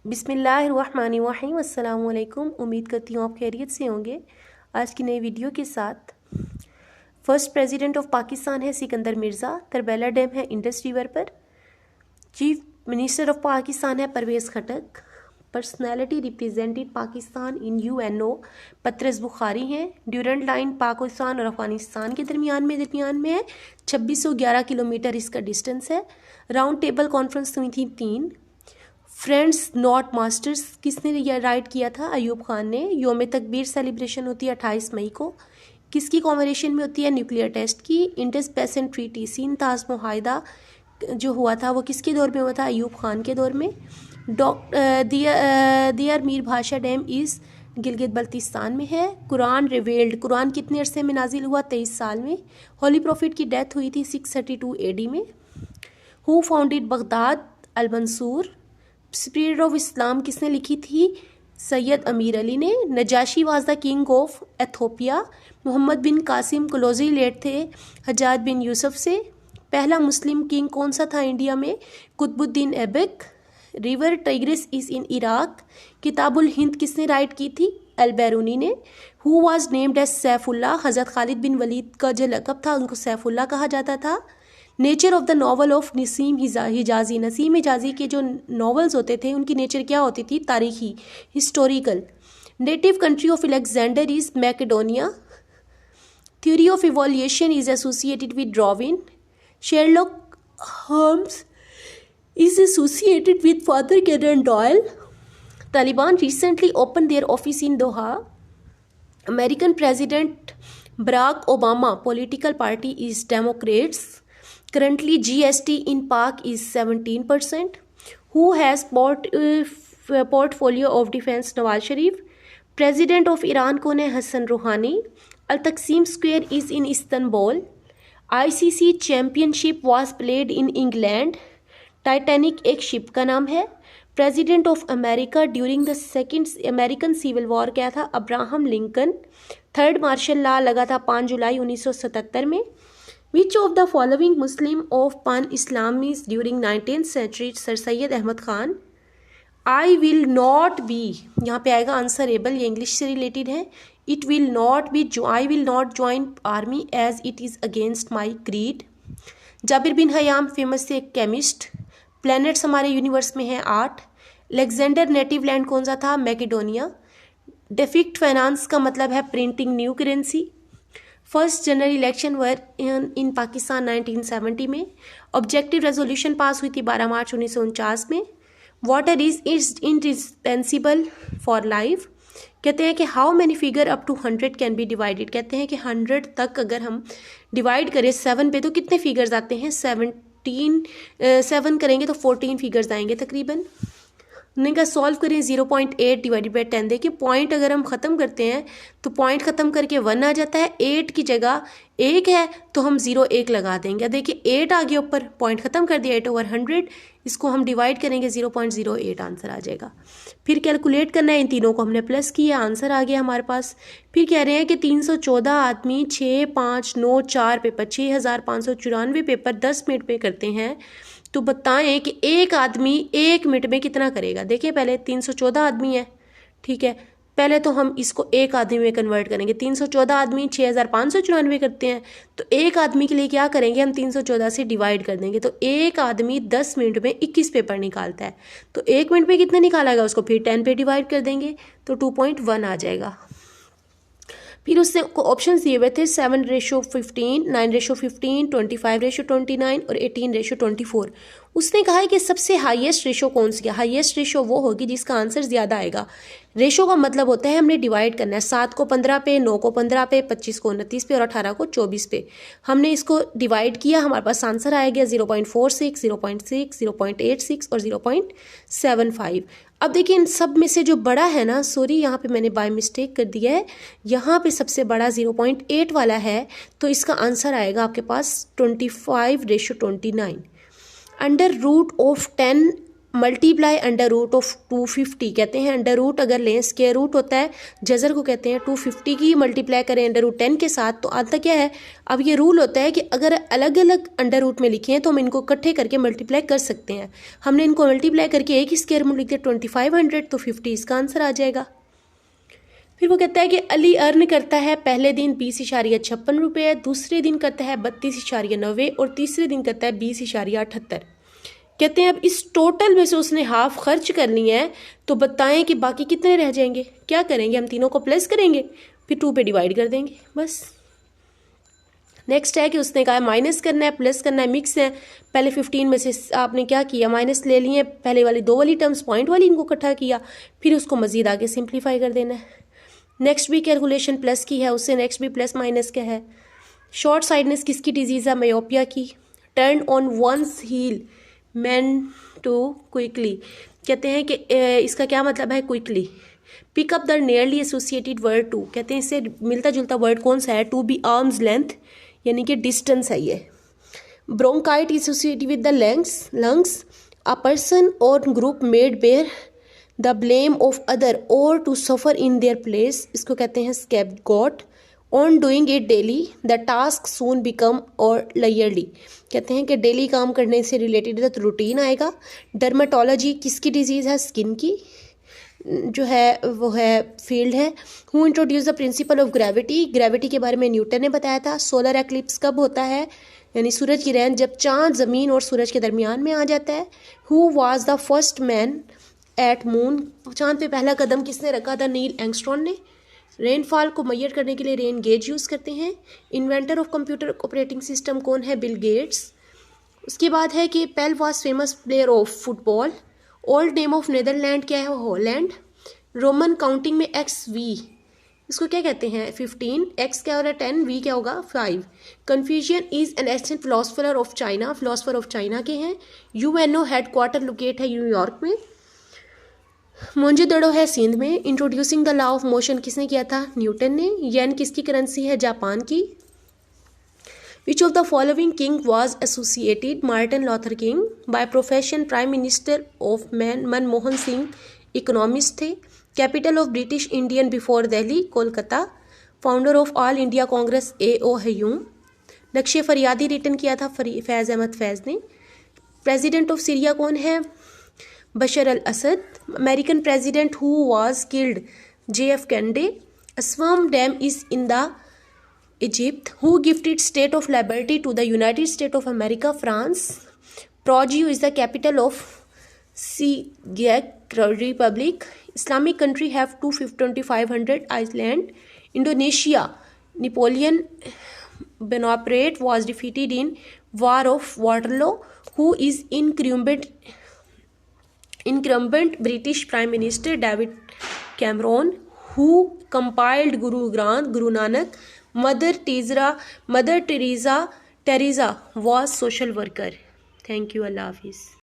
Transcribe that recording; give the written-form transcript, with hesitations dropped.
बिस्मिल्लाहिर्रहमानिर्रहीम। अस्सलाम वालेकुम। उम्मीद करती हूँ आप खैरियत से होंगे। आज की नई वीडियो के साथ फर्स्ट प्रेसिडेंट ऑफ पाकिस्तान है सिकंदर मिर्ज़ा। तरबेला डैम है इंडस रिवर पर। चीफ मिनिस्टर ऑफ पाकिस्तान है परवेज़ खटक। पर्सनैलिटी रिप्रेजेंटेड पाकिस्तान इन UNO पत्रस बुखारी हैं। ड्यूरेंट लाइन पाकिस्तान और अफगानिस्तान के दरमियान में है। 2611 किलोमीटर इसका डिस्टेंस है। राउंड टेबल कॉन्फ्रेंस हुई थी 3। फ्रेंड्स नॉट मास्टर्स किसने राइट किया था? अयूब खान ने। योम तकबीर सेलिब्रेशन होती है 28 मई को। किसकी कॉम्मेमोरेशन में होती है? न्यूक्लियर टेस्ट की। इंडस बेसिन ट्रीटी सीन ताज मुआहिदा जो हुआ था वो किसके दौर में हुआ था? अयूब खान के दौर में। दियर मीर भाषा डैम इस गिलगित बल्तिस्तान में है। कुरान रिवेल्ड कुरान कितने अरसे में नाजिल हुआ? 23 साल में। होली प्रॉफिट की डेथ हुई थी 632 AD में। Who founded Baghdad? Al Mansur. Spirit of Islam किसने लिखी थी? सैयद अमीर अली ने। Najashi was the king of Ethiopia. Muhammad bin Qasim closely related थे हज्जाज बिन यूसुफ से। पहला मुस्लिम किंग कौन सा था इंडिया में? Qutbuddin Aibak. River Tigris is in Iraq. Kitabul Hind किसने राइट की थी? अल बैरूनी ने। Who was named as Saifullah? Hazrat Khalid बिन वलीद का जो लक़ब था उनको सैफुल्लाह कहा जाता था। Nature of the novel of Naseem Hijazi. Naseem Hijazi के जो नॉवेल्स होते थे उनकी नेचर क्या होती थी? तारीखी, historical. Native country of Alexander is Macedonia. Theory of evolution is associated with Darwin. Sherlock Holmes is associated with father Conan Doyle. Taliban recently open their office in Doha. American president Barack Obama political party is Democrats. Currently GST in Pak is 17%. Who has portfolio of defense? Nawaz Sharif. President of Iran कौन है? हसन रूहानी। Al Taqsim Square is in Istanbul. ICC Championship was played in England. Titanic एक ship का नाम है। President of America during the second American Civil War क्या था? Abraham Lincoln. Third martial law लगा था 5 जुलाई 1977 में। Which of the following Muslim of pan-Islamism during 19th century? Sir Syed Ahmad Khan. I will not be यहाँ पे आएगा आंसरेबल, ये इंग्लिश से रिलेटेड है। It will not be I will not join army as it is against my creed. Jabir bin Hayyan famous थे chemist. Planets हमारे universe में है 8। अलेक्जेंडर नेटिव लैंड कौन सा था? मैकेडोनिया। डेफिक्ट फाइनेंस का मतलब है printing new currency. First general election were in Pakistan 1970 में। ऑब्जेक्टिव रेजोल्यूशन पास हुई थी 12 मार्च 1949 में। Water is indispensable for life. कहते हैं कि how many figure up to 100 can be divided. कहते हैं कि 100 तक अगर हम डिवाइड करें 7 पे तो कितने फिगर्स आते हैं? 7 करेंगे तो 14 फिगर्स आएंगे तकरीबन। उन्होंने कहा सॉल्व करें 0.8 डिवाइडेड बाई 10। देखिए पॉइंट अगर हम ख़त्म करते हैं तो पॉइंट ख़त्म करके 1 आ जाता है। 8 की जगह 1 है तो हम 0 1 लगा देंगे। देखिए 8 आ गया ऊपर, पॉइंट ख़त्म कर दिया। 8/100 इसको हम डिवाइड करेंगे 0.08 आंसर आ जाएगा। फिर कैलकुलेट करना है, इन तीनों को हमने प्लस किया, आंसर आ गया हमारे पास। फिर कह रहे हैं कि 314 आदमी 6, 5, 9, 4 पेपर 6594 पेपर 10 मिनट में करते हैं। तो बताएं कि एक आदमी 1 मिनट में कितना करेगा। देखिए पहले 314 आदमी है, ठीक है। पहले तो हम इसको एक आदमी में कन्वर्ट करेंगे। 314 आदमी 6594 करते हैं तो एक आदमी के लिए क्या करेंगे? हम 314 से डिवाइड कर देंगे। तो एक आदमी 10 मिनट में 21 पेपर निकालता है तो 1 मिनट में कितना निकालेगा? उसको फिर 10 पे डिवाइड कर देंगे तो 2.1 आ जाएगा। फिर उसने ऑप्शन दिए हुए थे 7:15, 9:15, 25:29 और 18:24। उसने कहा है कि सबसे हाईएस्ट रेशो कौन सी है? हाईएस्ट रेशो वो होगी जिसका आंसर ज़्यादा आएगा। रेशो का मतलब होता है हमने डिवाइड करना है। 7 को 15 पे, 9 को 15 पे, 25 को 29 पे और 18 को 24 पे। हमने इसको डिवाइड किया, हमारे पास आंसर आया गया 0.46, 0.6, 0.86 और 0.75। अब देखिए इन सब में से जो बड़ा है ना, सॉरी यहाँ पे मैंने बाय मिस्टेक कर दिया है, यहाँ पे सबसे बड़ा 0.8 वाला है तो इसका आंसर आएगा आपके पास 25:29। Under root of 10 multiply under root of 250, कहते हैं अंडर रूट अगर लें, स्क्वायर रूट होता है जजर को कहते हैं, 250 की मल्टीप्लाई करें अंडर रूट 10 के साथ तो आता क्या है। अब ये रूल होता है कि अगर अलग अलग अंडर रूट में लिखे हैं तो हम इनको इकट्ठे करके मल्टीप्लाई कर सकते हैं। हमने इनको मल्टीप्लाई करके एक ही स्क्वायर में लिख दिया 2500, तो 50 इसका आंसर आ जाएगा। फिर वो कहता है कि अली अर्न करता है पहले दिन 20.56 रुपये, दूसरे दिन करता है 32.90 और तीसरे दिन करता है 20.78। कहते हैं अब इस टोटल में से उसने हाफ खर्च करनी है, तो बताएं कि बाकी कितने रह जाएंगे। क्या करेंगे, हम तीनों को प्लस करेंगे, फिर 2 पे डिवाइड कर देंगे बस। नेक्स्ट है कि उसने कहा माइनस करना है, प्लस करना है, मिक्स है। पहले 15 में से आपने क्या किया, माइनस ले लिए, पहले वाली 2 वाली टर्म्स पॉइंट वाली इनको इकट्ठा किया, फिर उसको मजीद आगे सिंप्लीफाई कर देना है। नेक्स्ट भी कैलकुलेशन प्लस की है, उससे नेक्स्ट भी प्लस माइनस का है। शॉर्ट साइडनेस किसकी डिजीज़ है, मायोपिया की। Turn on one's heel mean to quickly, कहते हैं कि इसका क्या मतलब है, quickly. Pick up the nearly associated word to, कहते हैं इससे मिलता जुलता वर्ड कौन सा है, टू बी आर्म्स लेंथ, यानी कि डिस्टेंस है ये। Bronchitis associated with the lungs, a person or group made bear the blame of other or to suffer in their place, इसको कहते हैं scapegoat. On doing it daily the task soon become or लेयरली, कहते हैं कि daily काम करने से रिलेटेड तो रूटीन आएगा। डर्मेटोलॉजी किसकी डिजीज़ है, स्किन की जो है वो है फील्ड है। Who introduce the principle of gravity, gravity के बारे में न्यूटन ने बताया था। सोलर एक्लिप्स कब होता है, यानी सूरज की ग्रहण जब चांद ज़मीन और सूरज के दरमियान में आ जाता है। Who was the first man at moon, चांद पे पहला कदम किसने रखा था, नील एंगस्ट्रॉम ने। रेनफॉल को मेजर करने के लिए रेन गेज यूज़ करते हैं। Inventor of computer operating system कौन है, बिल गेट्स। उसके बाद है कि Pele was famous player of football. Old name of Netherland क्या है, हॉलैंड। रोमन काउंटिंग में एक्स वी, इसको क्या कहते हैं, 15, एक्स क्या हो रहा है 10, वी क्या होगा 5। Confucian is an ancient philosopher of China, philosopher of China के हैं। यूएनओ हेडक्वार्टर लोकेट है न्यूयॉर्क में। मोंजेदड़ो है सिंध में। Introducing the law of motion किसने किया था, न्यूटन ने। येन किसकी करेंसी है, जापान की। Which of the following king was associated, Martin Luther King. By profession prime minister of Manmohan Singh, economist थे। Capital of British Indian before Delhi, Kolkata. Founder of All India Congress A.O. Hume. Naqshe Faryadi return किया था फैज़ अहमद फैज़ ने। President of Syria कौन है, Bashar al Assad. American president who was killed, JF Kennedy. Aswan dam is in the Egypt. Who gifted state of liberty to the United State of America, France. Prague is the capital of Czech republic. Islamic country have 2500 island. Indonesia, Napoleon Bonaparte was defeated in War of Waterloo. Who is incumbent British Prime Minister, David Cameron. Who compiled Guru Granth, Guru Nanak. Mother Teresa was social worker. Thank you. Allah Hafiz.